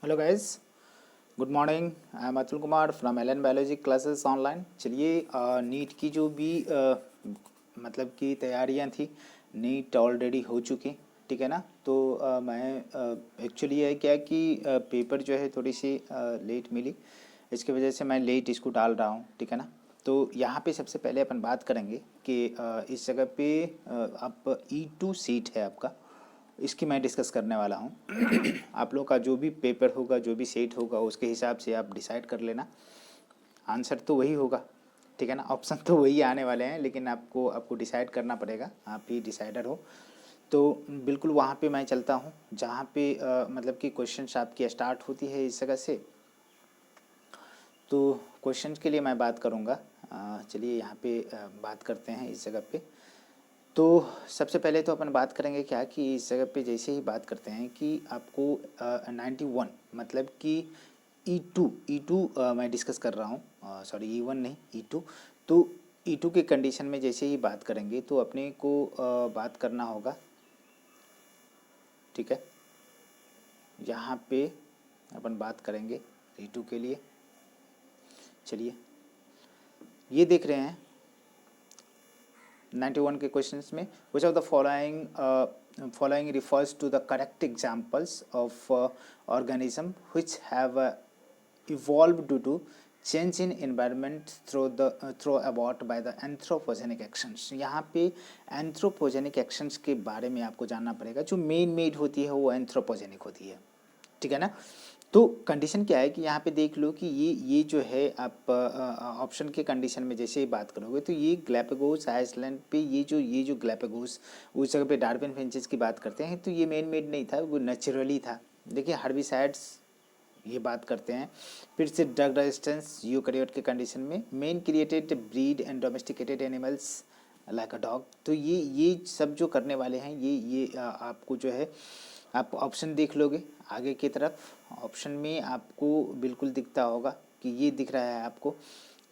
Hello guys, good morning. I am Atul Kumar from L N biology classes online. चलिए, NEET की जो भी मतलब कि तैयारियां थी, नीट ऑलरेडी हो चुकी, ठीक है ना। तो मैं एक्चुअली ये है क्या कि पेपर जो है थोड़ी सी लेट मिली, इसकी वजह से मैं लेट इसको डाल रहा हूँ, ठीक है ना। तो यहाँ पे सबसे पहले अपन बात करेंगे कि इस जगह पे आप E2 सीट है आपका, इसकी मैं डिस्कस करने वाला हूँ। आप लोग का जो भी पेपर होगा, जो भी सेट होगा, उसके हिसाब से आप डिसाइड कर लेना। आंसर तो वही होगा, ठीक है ना। ऑप्शन तो वही आने वाले हैं, लेकिन आपको आपको डिसाइड करना पड़ेगा, आप ही डिसाइडर हो। तो बिल्कुल वहाँ पे मैं चलता हूँ जहाँ पे मतलब कि क्वेश्चंस आपकी स्टार्ट होती है इस जगह से। तो क्वेश्चंस के लिए मैं बात करूँगा। चलिए यहाँ पे बात करते हैं इस जगह पे। तो सबसे पहले तो अपन बात करेंगे क्या कि इस जगह पे जैसे ही बात करते हैं कि आपको 91 मतलब कि ई टू मैं डिस्कस कर रहा हूँ, सॉरी E1 नहीं, E2। तो E2 के कंडीशन में जैसे ही बात करेंगे तो अपने को बात करना होगा, ठीक है। यहाँ पे अपन बात करेंगे E2 के लिए। चलिए, ये देख रहे हैं 91 के क्वेश्चंस में, which of the following refers to the correct examples of organism which have evolved due to change in environment through about by the anthropogenic actions। यहाँ पे anthropogenic actions के बारे में आपको जानना पड़ेगा। जो मेन मेड होती है वो anthropogenic होती है, ठीक है ना। तो कंडीशन क्या है कि यहाँ पे देख लो कि ये जो है आप ऑप्शन के कंडीशन में जैसे ही बात करोगे तो ये ग्लैपेगोस आइसलैंड पे ये जो ग्लैपेगोस उस जगह पे डार्विन फिंचेस की बात करते हैं, तो ये मेन मेड नहीं था, वो नेचुरली था। देखिए हर्बिसाइड्स ये बात करते हैं। फिर से ड्रग रेजिस्टेंस यूकैरियोट के कंडीशन में main created breed and domesticated animals like a dog. तो ये सब जो करने वाले हैं ये आपको जो है, आप ऑप्शन देख लोगे आगे की तरफ, ऑप्शन में आपको बिल्कुल दिखता होगा कि ये दिख रहा है आपको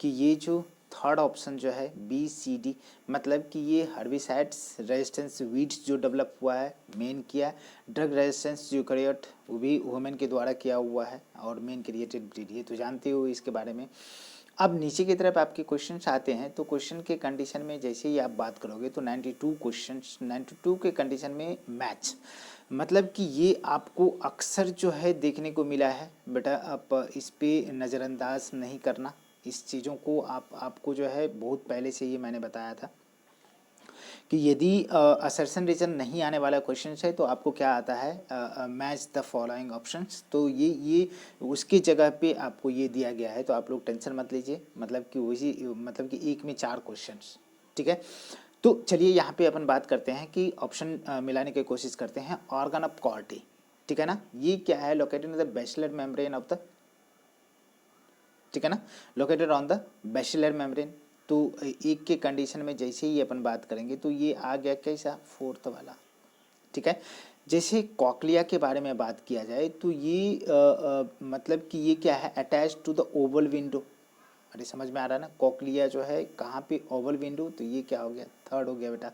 कि ये जो थर्ड ऑप्शन जो है BCD, मतलब कि ये हर्बिसाइड्स रेजिस्टेंस वीड्स जो डेवलप हुआ है मेन किया। ड्रग रेजिस्टेंस यूकैरियोट वो भी वुमेन के द्वारा किया हुआ है, और मेन क्रिएटेड ब्रीड ये तो जानते हो इसके बारे में। अब नीचे की तरफ आपके क्वेश्चंस आते हैं, तो क्वेश्चन के कंडीशन में जैसे ही आप बात करोगे तो 92 क्वेश्चंस, 92 के कंडीशन में मैच, मतलब कि ये आपको अक्सर जो है देखने को मिला है। बेटा आप इस पे नज़रअंदाज नहीं करना, इस चीज़ों को आपको जो है बहुत पहले से ये मैंने बताया था कि यदि असर्शन रीजन नहीं आने वाला क्वेश्चन है तो आपको क्या आता है, मैच द फॉलोइंग ऑप्शंस। तो ये उसकी जगह पे आपको ये दिया गया है, तो आप लोग टेंशन मत लीजिए, मतलब कि वही मतलब कि एक में 4 क्वेश्चंस, ठीक है। तो चलिए यहाँ पे अपन बात करते हैं कि ऑप्शन मिलाने की कोशिश करते हैं। ऑर्गन ऑफ कॉर्टी, ठीक है ना, ये क्या है, located in the basilar membrane of the, ठीक है ना, located on the basilar membrane. तो एक के कंडीशन में जैसे ही अपन बात करेंगे तो ये आ गया कैसा, फोर्थ वाला, ठीक है। जैसे कॉकलिया के बारे में बात किया जाए तो ये मतलब कि ये क्या है, attach to the oval window. अरे समझ में आ रहा है ना, कॉकलिया जो है कहाँ पे, ओवल विंडो, तो ये क्या हो गया, थर्ड हो गया बेटा।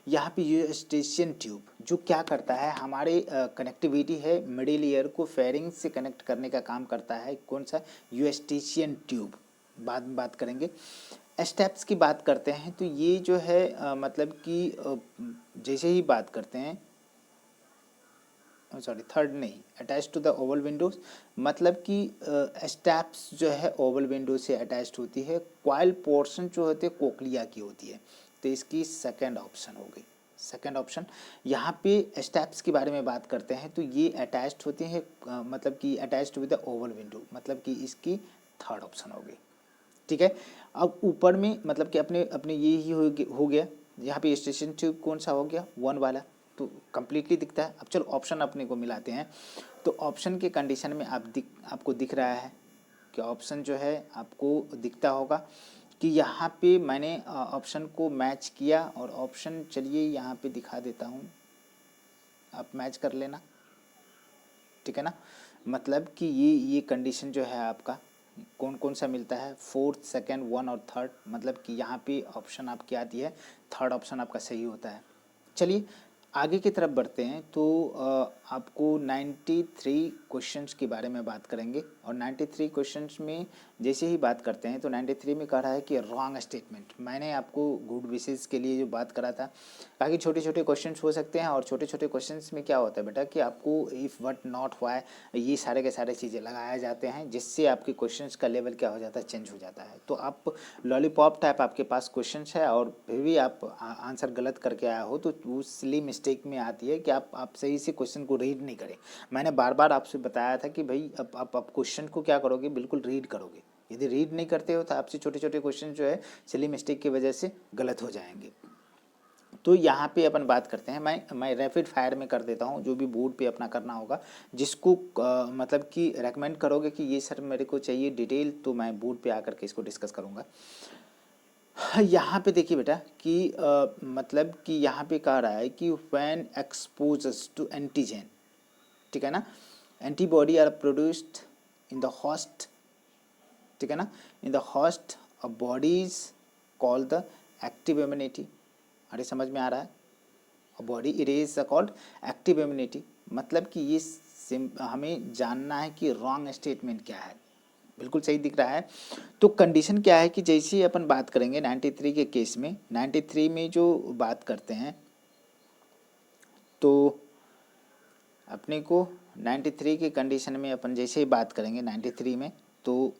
यहाँ पे यूस्टेशियन ट्यूब जो क्या करता है, हमारे कनेक्टिविटी है मिडिल ईयर को फेरिंग से कनेक्ट करने का काम करता है। कौन सा, यूस्टेशियन ट्यूब, बाद में बात करेंगे। स्टेप्स की बात करते हैं तो ये जो है मतलब कि जैसे ही बात करते हैं, सॉरी थर्ड नहीं, attach to the oval windows, मतलब कि स्टेप्स जो है ओवल विंडो से अटैच्ड होती है। क्वाइल पोर्शन जो होती है कोक्लिया की होती है, तो इसकी सेकंड ऑप्शन हो गई, सेकंड ऑप्शन। यहाँ पे स्टेप्स के बारे में बात करते हैं तो ये अटैच्ड होते हैं, मतलब कि attached with the oval window, मतलब कि इसकी थर्ड ऑप्शन हो गई, ठीक है। अब ऊपर में मतलब कि अपने अपने ये ही हो गया। यहाँ पे स्टेशन ट्यूब कौन सा हो गया, वन वाला, तो कंप्लीटली दिखता है। अब चलो ऑप्शन अपने को मिलाते हैं। तो ऑप्शन के कंडीशन में आपको दिख रहा है कि ऑप्शन जो है आपको दिखता होगा कि यहाँ पे मैंने ऑप्शन को मैच किया, और ऑप्शन चलिए यहाँ पे दिखा देता हूँ, आप मैच कर लेना, ठीक है ना। मतलब कि ये कंडीशन जो है आपका कौन कौन सा मिलता है, फोर्थ, सेकंड, वन और थर्ड, मतलब कि यहाँ पे ऑप्शन आपकी आती है, थर्ड ऑप्शन आपका सही होता है। चलिए आगे की तरफ बढ़ते हैं तो आपको 93 क्वेश्चंस के बारे में बात करेंगे और 93 क्वेश्चंस में जैसे ही बात करते हैं तो 93 में कह रहा है कि रॉन्ग स्टेटमेंट। मैंने आपको गुड विशेष के लिए जो बात करा था, कहा कि छोटे छोटे क्वेश्चंस हो सकते हैं और छोटे छोटे क्वेश्चंस में क्या होता है बेटा कि आपको इफ़ वट नॉट वाई ये सारे के सारे चीज़ें लगाया जाते हैं, जिससे आपके क्वेश्चंस का लेवल क्या हो जाता है, चेंज हो जाता है। तो आप लॉलीपॉप टाइप आपके पास क्वेश्चंस है और फिर भी आप आंसर गलत करके आया हो तो वो सिली मिस्टेक में आती है कि आप सही से क्वेश्चन को रीड नहीं करें। मैंने बार बार आपसे बताया था कि भाई अब आप क्वेश्चन को क्या करोगे, बिल्कुल रीड करोगे। यदि रीड नहीं करते हो तो आपसे छोटे छोटे क्वेश्चन जो है सिली मिस्टेक की वजह से गलत हो जाएंगे। तो यहाँ पे अपन बात करते हैं, मैं रैपिड फायर में कर देता हूँ, जो भी बोर्ड पे अपना करना होगा, जिसको मतलब कि रेकमेंड करोगे कि ये सर मेरे को चाहिए डिटेल, तो मैं बोर्ड पे आकर के इसको डिस्कस करूँगा। यहाँ पे देखिए बेटा कि मतलब कि यहाँ पे कह रहा है कि व्हेन एक्सपोजस टू एंटीजन, ठीक है ना, antibody are produced in the host, ठीक है ना, in the host a bodies called the active immunity. अरे समझ में आ रहा है, body it is called active immunity. मतलब कि ये हमें जानना है कि रॉन्ग स्टेटमेंट क्या है। बिल्कुल सही दिख रहा है। तो कंडीशन क्या है कि जैसे ही अपन बात करेंगे 93 के केस में, 93 में जो बात करते हैं तो अपने को 93 के कंडीशन में अपन जैसे ही बात करेंगे 93 में, तो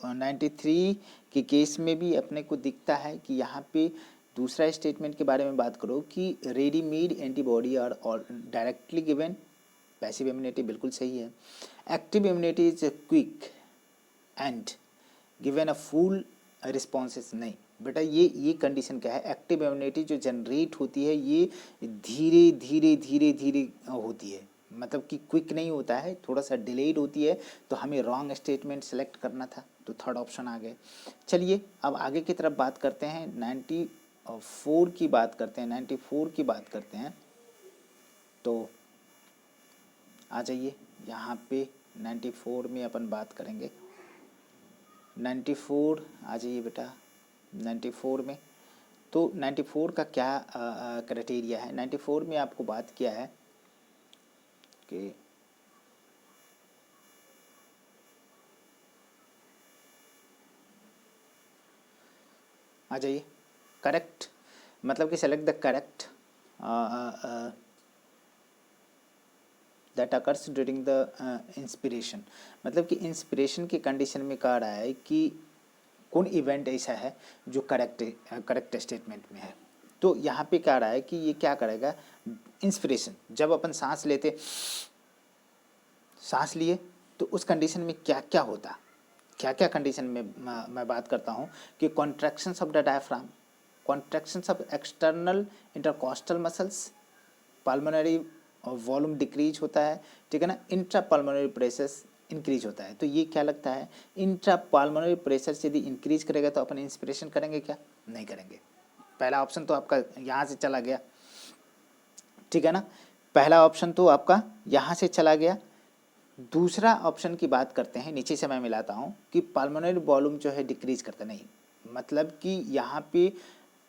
93 के केस में भी अपने को दिखता है कि यहाँ पे दूसरा स्टेटमेंट के बारे में बात करो कि readymade antibody are directly given, passive immunity बिल्कुल सही है। Active immunity is quick and given a full responses, नहीं बेटा, ये कंडीशन क्या है, एक्टिव इम्यूनिटी जो जनरेट होती है ये धीरे धीरे धीरे धीरे होती है, मतलब कि क्विक नहीं होता है, थोड़ा सा डिलेड होती है। तो हमें रॉन्ग स्टेटमेंट सेलेक्ट करना था, तो थर्ड ऑप्शन आ गए। चलिए अब आगे की तरफ बात करते हैं, 94 की बात करते हैं, 94 की बात करते हैं। तो आ जाइए यहाँ पे 94 में अपन बात करेंगे। 94 आ जाइए बेटा 94 में। तो 94 का क्या क्राइटेरिया है, 94 में आपको बात किया है कि आ जाइए करेक्ट, मतलब कि select the correct that occurs during the inspiration. मतलब कि इंस्पिरेशन की कंडीशन में कह रहा है कि कौन इवेंट ऐसा है जो करेक्ट स्टेटमेंट में है। तो यहाँ पे कह रहा है कि ये क्या करेगा, इंस्पिरेशन, जब अपन सांस लेते, सांस लिए तो उस कंडीशन में क्या क्या होता, क्या क्या कंडीशन में मैं बात करता हूँ कि contractions of the diaphragm, contractions of external intercostal muscles, pulmonary volume decrease होता है, ठीक है ना, इंट्रा पल्मोनरी प्रेशर इंक्रीज होता है। तो ये क्या लगता है, इंट्रा पल्मोनरी प्रेशर यदि इंक्रीज करेगा तो अपन इंस्पिरेशन करेंगे क्या, नहीं करेंगे। पहला ऑप्शन तो आपका यहाँ से चला गया, ठीक है ना, पहला ऑप्शन तो आपका यहाँ से चला गया। दूसरा ऑप्शन की बात करते हैं, नीचे से मैं मिलाता हूँ कि पल्मोनरी वॉल्यूम जो है डिक्रीज करता नहीं, मतलब कि यहाँ पे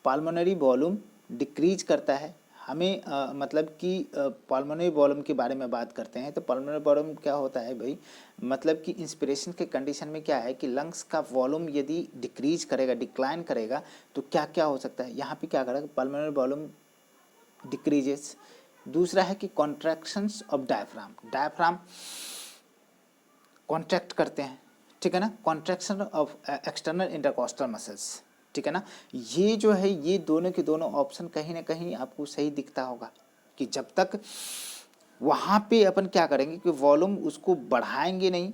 पल्मोनरी वॉल्यूम डिक्रीज करता है। हमें मतलब कि पल्मोनरी वॉल्यूम के बारे में बात करते हैं तो पल्मोनरी वॉल्यूम क्या होता है भाई, मतलब कि इंस्पिरेशन के कंडीशन में क्या है कि लंग्स का वॉल्यूम यदि डिक्रीज करेगा, डिक्लाइन करेगा तो क्या क्या हो सकता है, यहाँ पे क्या करेगा, पल्मोनरी वॉल्यूम डिक्रीजेस। दूसरा है कि contractions of diaphragm, diaphragm contract करते हैं, ठीक है ना, contraction of external intercostal muscles, ठीक है ना। ये जो है ये दोनों के दोनों ऑप्शन कहीं ना कहीं आपको सही दिखता होगा कि जब तक वहाँ पे अपन क्या करेंगे कि वॉल्यूम उसको बढ़ाएंगे नहीं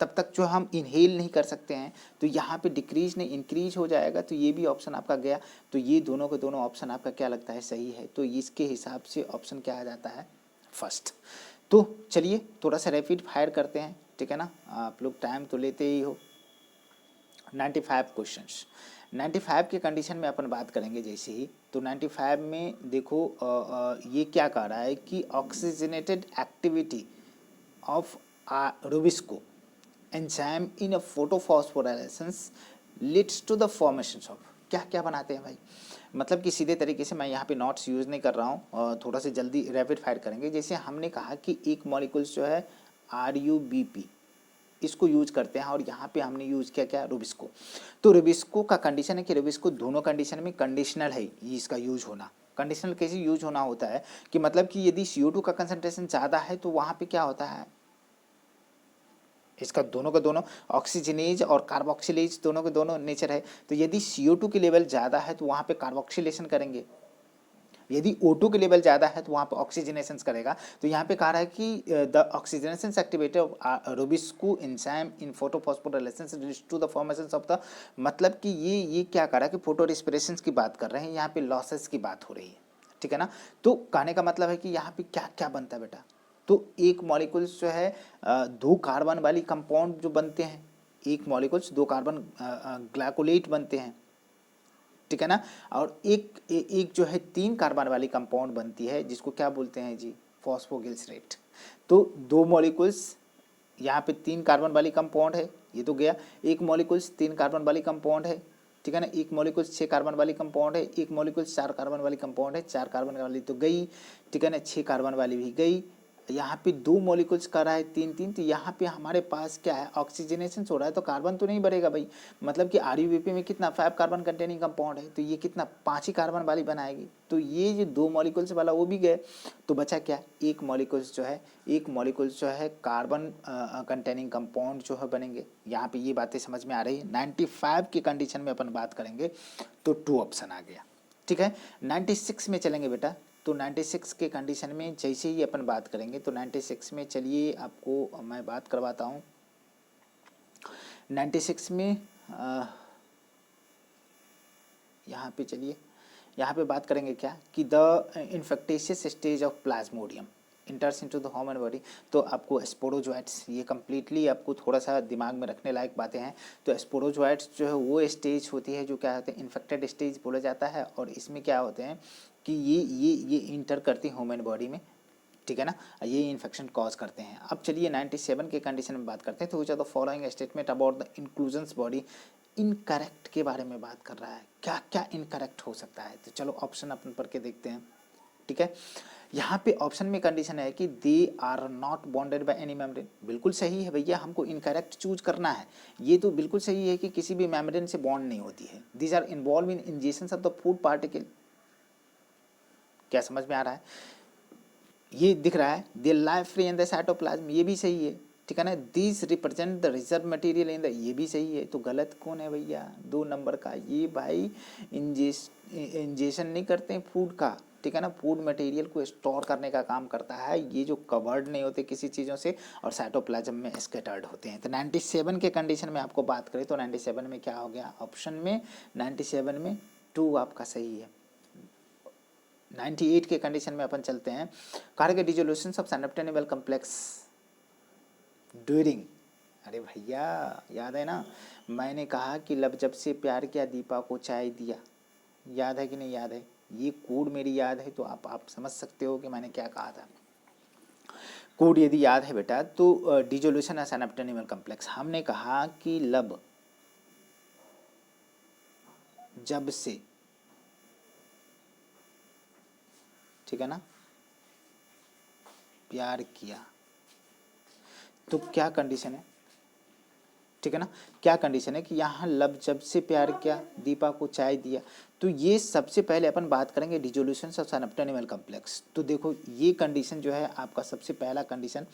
तब तक जो हम इनहेल नहीं कर सकते हैं, तो यहाँ पे डिक्रीज नहीं इंक्रीज हो जाएगा। तो ये भी ऑप्शन आपका गया, तो ये दोनों के दोनों ऑप्शन आपका क्या लगता है, सही है। तो इसके हिसाब से ऑप्शन क्या आ जाता है, फर्स्ट। तो चलिए थोड़ा सा रैपिड फायर करते हैं, ठीक है ना, आप लोग टाइम तो लेते ही हो। 95 क्वेश्चंस, 95 के कंडीशन में अपन बात करेंगे जैसे ही, तो 95 में देखो ये क्या कह रहा है कि oxygenated activity of rubisco enzyme in a photophosphorylations leads to the formation of, क्या क्या बनाते हैं भाई, मतलब कि सीधे तरीके से मैं यहाँ पे नोट्स यूज़ नहीं कर रहा हूँ और थोड़ा सा जल्दी रैपिड फायर करेंगे। जैसे हमने कहा कि एक मॉलिक्यूल्स जो है RuBp इसको यूज करते हैं और यहाँ पे हमने यूज किया क्या, रुबिस्को। तो रुबिस्को का कंडीशन है कि रुबिस्को दोनों कंडीशन में कंडीशनल है ये इसका यूज होना। कंडीशनल कैसे यूज होना होता है कि मतलब कि यदि CO2 का कंसंट्रेशन ज़्यादा है तो वहाँ पे क्या होता है, इसका दोनों का दोनों ऑक्सीजनेज और कार्बोक्सिलेज दोनों के दोनों नेचर है। तो यदि CO2 की लेवल ज़्यादा है तो वहाँ पे कार्बोक्सिलेशन करेंगे, यदि O2 के लेवल ज़्यादा है तो वहाँ पे ऑक्सीजनेशन करेगा। तो यहाँ पे कहा रहा है कि the oxygenation activity of rubisco enzyme in photophosphorylation leads to the formation of the, मतलब कि ये क्या कर रहा है कि फोटो रेस्पिरेशन की बात कर रहे हैं, यहाँ पे लॉसेस की बात हो रही है, ठीक है ना। तो कहने का मतलब है कि यहाँ पे क्या क्या बनता है बेटा, तो एक मॉलिक्यूल्स जो है 2 कार्बन वाली कंपाउंड जो बनते हैं, एक मॉलिक्यूल्स 2 कार्बन ग्लाइकोलेट बनते हैं, ठीक है ना। और एक जो है 3 कार्बन वाली कंपाउंड बनती है जिसको क्या बोलते हैं जी, फॉस्फोग्लिसरेट। तो 2 मॉलिक्यूल्स यहाँ पे 3 कार्बन वाली कंपाउंड है, ये तो गया। एक मॉलिक्यूल्स 3 कार्बन वाली कंपाउंड है, ठीक है ना। एक मॉलिक्यूल्स 6 कार्बन वाली कंपाउंड है, एक मॉलिक्यूल्स 4 कार्बन वाली कंपाउंड है, 4 कार्बन वाली तो गई, ठीक है ना, 6 कार्बन वाली भी गई। यहाँ पे 2 मॉलिक्यूल्स कर रहा है 3 3, तो यहाँ पे हमारे पास क्या है, ऑक्सीजनेशन हो रहा है तो कार्बन तो नहीं बढ़ेगा भाई, मतलब कि RuBp में कितना 5 कार्बन कंटेनिंग कंपाउंड है, तो ये कितना 5 ही कार्बन वाली बनाएगी। तो ये जो 2 मॉलिक्यूल्स वाला वो भी गए, तो बचा क्या, एक मॉलिक्यूल्स जो है कार्बन कंटेनिंग कंपाउंड जो है बनेंगे। यहाँ पे ये बातें समझ में आ रही है। 95 की कंडीशन में अपन बात करेंगे तो 2 ऑप्शन आ गया, ठीक है। 96 में चलेंगे बेटा, तो 96 के कंडीशन में जैसे ही अपन बात करेंगे तो 96 में चलिए आपको मैं बात करवाता हूँ। 96 में यहाँ पे चलिए, यहाँ पे बात करेंगे क्या कि the infectious stage of plasmodium enters into the human body. तो आपको स्पोरोजोइट्स, ये कम्प्लीटली आपको थोड़ा सा दिमाग में रखने लायक बातें हैं। तो स्पोरोजोइट्स जो है वो स्टेज होती है जो क्या होते हैं, इन्फेक्टेड स्टेज बोला जाता है, और इसमें क्या होते हैं कि ये इंटर करती हैं ह्यूमन बॉडी में, ठीक है ना, ये इन्फेक्शन कॉज करते हैं। अब चलिए 97 के कंडीशन में बात करते हैं। तो which are the following statement about the inclusions body, incorrect के बारे में बात कर रहा है, क्या क्या इनकरेक्ट हो सकता है। तो चलो ऑप्शन अपन पढ़ के देखते हैं, ठीक है। यहाँ पे ऑप्शन में कंडीशन है कि they are not bonded by any membrane, बिल्कुल सही है भैया, हमको इनकरेक्ट चूज करना है। ये तो बिल्कुल सही है कि किसी भी मेम्ब्रेन से बॉन्ड नहीं होती है। These are involve in injection of the food particle, क्या समझ में आ रहा है, ये दिख रहा है। They life free in the cytoplasm, ये भी सही है, ठीक है ना। This represent the reserve material in the, ये भी सही है। तो गलत कौन है भैया, 2 नंबर का, ये भाई इंजेक्शन नहीं करते हैं फूड का, ठीक है ना, फूड मटेरियल को स्टोर करने का काम करता है। ये जो कवर्ड नहीं होते किसी चीज़ों से और साइटोप्लाज्म में स्कैटर्ड होते हैं। तो 97 के कंडीशन में आपको बात करें तो 97 में क्या हो गया, ऑप्शन में 97 में 2 आपका सही है। 98 के कंडीशन में अपन चलते हैं। कार्य के डिसोल्यूशन ऑफ साइनोप्टेनिमल कॉम्प्लेक्स ड्यूरिंग, अरे भैया याद है ना, मैंने कहा कि लब जब से प्यार किया दीपा को चाय दिया, याद है कि नहीं याद है, ये कोड मेरी याद है तो आप समझ सकते हो कि मैंने क्या कहा था। कोड यदि याद है बेटा तो डिसोल्यूशन ऑफ साइनोप्टेनिमल कॉम्प्लेक्स, हमने कहा कि लब जब से, ठीक है ना, प्यार किया, तो क्या कंडीशन है, ठीक है ना, क्या कंडीशन है कि यहाँ लब जब से प्यार किया दीपा को चाय दिया। तो ये सबसे पहले अपन बात करेंगे डिसोल्यूशन ऑफ साइनोप्टेनिमल कॉम्प्लेक्स। तो देखो ये कंडीशन जो है आपका सबसे पहला कंडीशन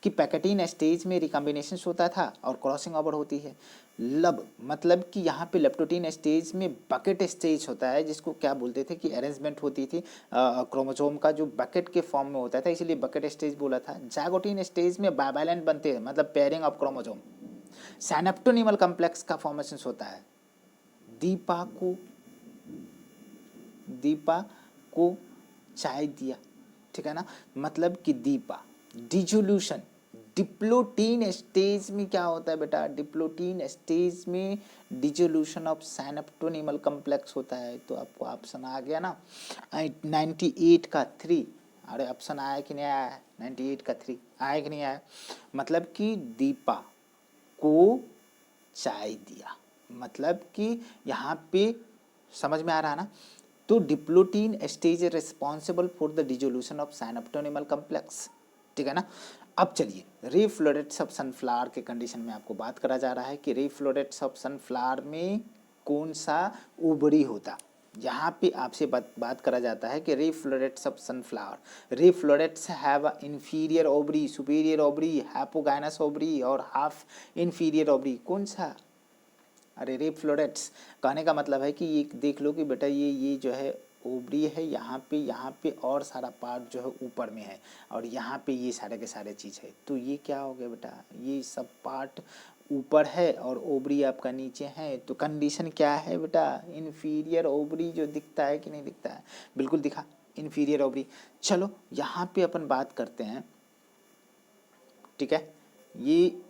कि पैकेटीन स्टेज में रिकॉम्बिनेशन होता था और क्रॉसिंग ओवर होती है। लब मतलब कि यहाँ पे लेप्टोटीन स्टेज में बकेट स्टेज होता है, जिसको क्या बोलते थे कि अरेंजमेंट होती थी क्रोमोसोम का जो बकेट के फॉर्म में होता था, इसलिए बकेट स्टेज बोला था। जाइगोटीन स्टेज में बाइवैलेंट बनते हैं, मतलब पेयरिंग ऑफ क्रोमोसोम। साइनोप्टेनिमल कॉम्प्लेक्स का फॉर्मेशन होता है। दीपा को चाय दिया, ठीक है ना, मतलब कि दीपा डिसोल्यूशन डिप्लोटीन स्टेज में क्या होता है बेटा, डिप्लोटीन स्टेज में डिसोल्यूशन ऑफ साइनोप्टेनिमल कॉम्प्लेक्स होता है। तो आपको ऑप्शन आ गया ना 98 का 3, अरे ऑप्शन आया कि नहीं आया, 98 का 3 आया कि नहीं आया, मतलब कि दीपा को चाय दिया, मतलब कि यहाँ पे समझ में आ रहा ना। तो diplotene stage is responsible for the dissolution of synaptonemal complex, ठीक है ना। अब चलिए रीफ्लोरेट्स ऑफ सनफ्लावर के कंडीशन में आपको बात करा जा रहा है कि रीफ्लोरेट्स ऑफ सनफ्लावर में कौन सा ओवरी होता। यहाँ पे आपसे बात करा जाता है कि ray florets of sunflower, ray florets have inferior ovary, superior ovary, hypogynous ovary और हाफ इंफीरियर ओवरी। कौन सा? अरे रीफ्लोरेट्स कहने का मतलब है कि ये देख लो कि बेटा ये जो है ओवरी है, यहाँ पे और सारा पार्ट जो है ऊपर में है और यहाँ पे ये सारे के सारे चीज़ है। तो ये क्या हो गया बेटा, ये सब पार्ट ऊपर है और ओवरी आपका नीचे है। तो कंडीशन क्या है बेटा, इन्फीरियर ओवरी जो दिखता है कि नहीं दिखता है, बिल्कुल दिखा इन्फीरियर ओवरी। चलो यहाँ पे अपन बात करते हैं, ठीक है। ये